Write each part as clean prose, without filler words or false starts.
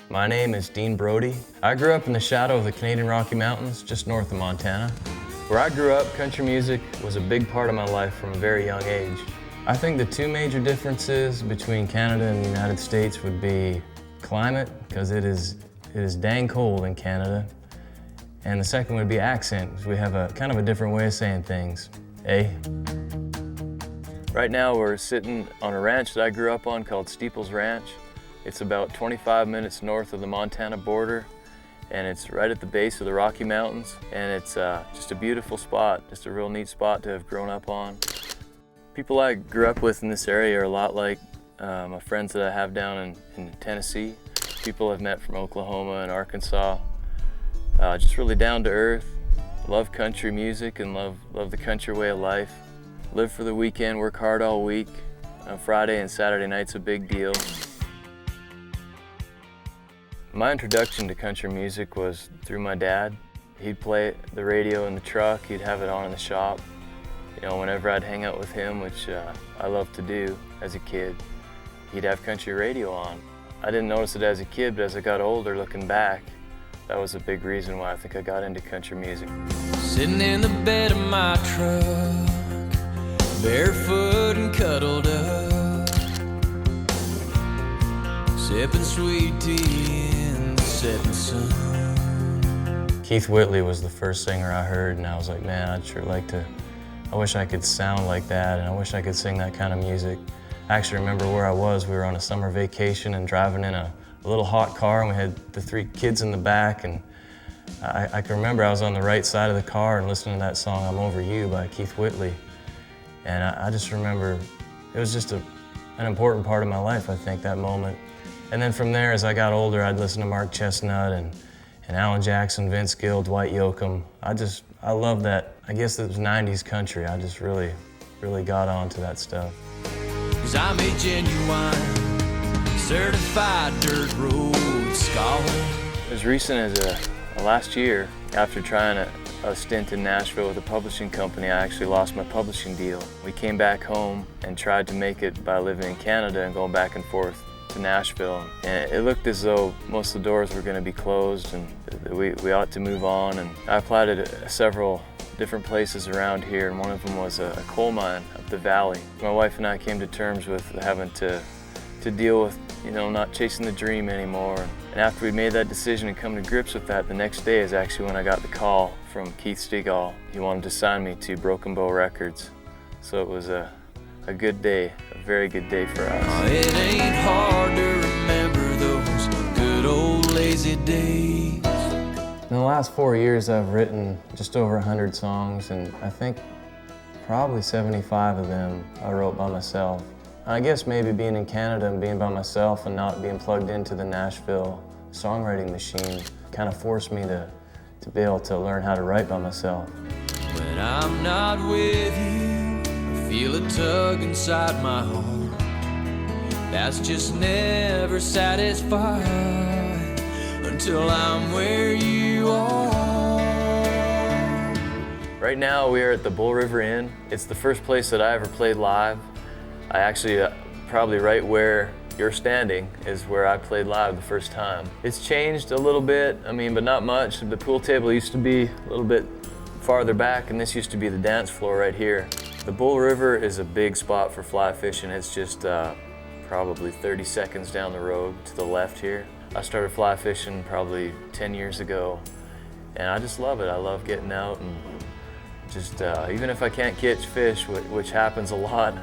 My name is Dean Brody. I grew up in the shadow of the Canadian Rocky Mountains, just north of Montana. Where I grew up, country music was a big part of my life from a very young age. I think the two major differences between Canada and the United States would be climate, because it is dang cold in Canada. And the second would be accent, because we have a kind of a different way of saying things, eh? Right now we're sitting on a ranch that I grew up on called Steeples Ranch. It's about 25 minutes north of the Montana border, and it's right at the base of the Rocky Mountains, and it's just a beautiful spot, just a real neat spot to have grown up on. People I grew up with in this area are a lot like my friends that I have down in Tennessee, people I've met from Oklahoma and Arkansas. Just really down to earth, love country music and love the country way of life. Live for the weekend, work hard all week. Friday and Saturday night's a big deal. My introduction to country music was through my dad. He'd play the radio in the truck, he'd have it on in the shop. You know, whenever I'd hang out with him, which I loved to do as a kid, he'd have country radio on. I didn't notice it as a kid, but as I got older, looking back, that was a big reason why I think I got into country music. Sitting in the bed of my truck, barefoot and cuddled up, sipping sweet tea in the setting sun. Keith Whitley was the first singer I heard, and I was like, man, I'd sure like to, I wish I could sound like that, and I wish I could sing that kind of music. I actually remember where I was. We were on a summer vacation and driving in a little hot car, and we had the 3 kids in the back, and I can remember I was on the right side of the car and listening to that song, I'm Over You by Keith Whitley. And I just remember, it was just an important part of my life, I think, that moment. And then from there, as I got older, I'd listen to Mark Chestnut and Alan Jackson, Vince Gill, Dwight Yoakam. I love that, I guess it was 90s country. I just really got onto that stuff. 'Cause I'm a genuine, certified dirt road scholar. As recent as last year, after trying a stint in Nashville with a publishing company, I actually lost my publishing deal. We came back home and tried to make it by living in Canada and going back and forth to Nashville. And it looked as though most of the doors were going to be closed and we ought to move on. And I applied at several different places around here, and one of them was a coal mine up the valley. My wife and I came to terms with having to deal with, you know, not chasing the dream anymore. And after we made that decision and come to grips with that, the next day is actually when I got the call from Keith Stigall. He wanted to sign me to Broken Bow Records. So it was a good day, a very good day for us. It ain't hard to remember those good old lazy days. In the last 4 years, I've written just over 100 songs, and I think probably 75 of them I wrote by myself. I guess maybe being in Canada and being by myself and not being plugged into the Nashville songwriting machine kind of forced me to be able to learn how to write by myself. When I'm not with you, I feel a tug inside my heart that's just never satisfied until I'm where you are. Right now we are at the Bull River Inn. It's the first place that I ever played live. I actually, probably right where you're standing is where I played live the first time. It's changed a little bit, I mean, but not much. The pool table used to be a little bit farther back, and this used to be the dance floor right here. The Bull River is a big spot for fly fishing. It's just probably 30 seconds down the road to the left here. I started fly fishing probably 10 years ago, and I just love it. I love getting out and just, even if I can't catch fish, which happens a lot,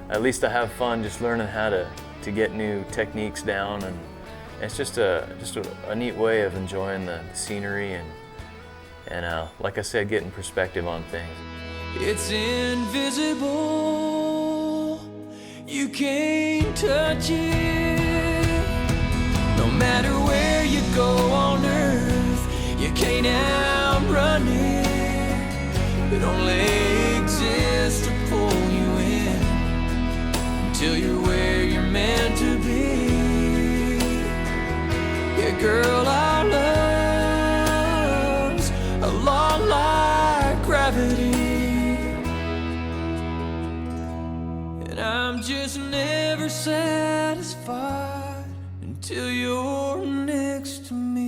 at least I have fun just learning how to get new techniques down, and it's just a neat way of enjoying the scenery and like I said, getting perspective on things. It's invisible, you can't touch it. No matter where you go on earth, you can't outrun it. It only exists to pull you in until you're where you're meant to be. Yeah, girl, our love's a lot like gravity, just never satisfied until you're next to me.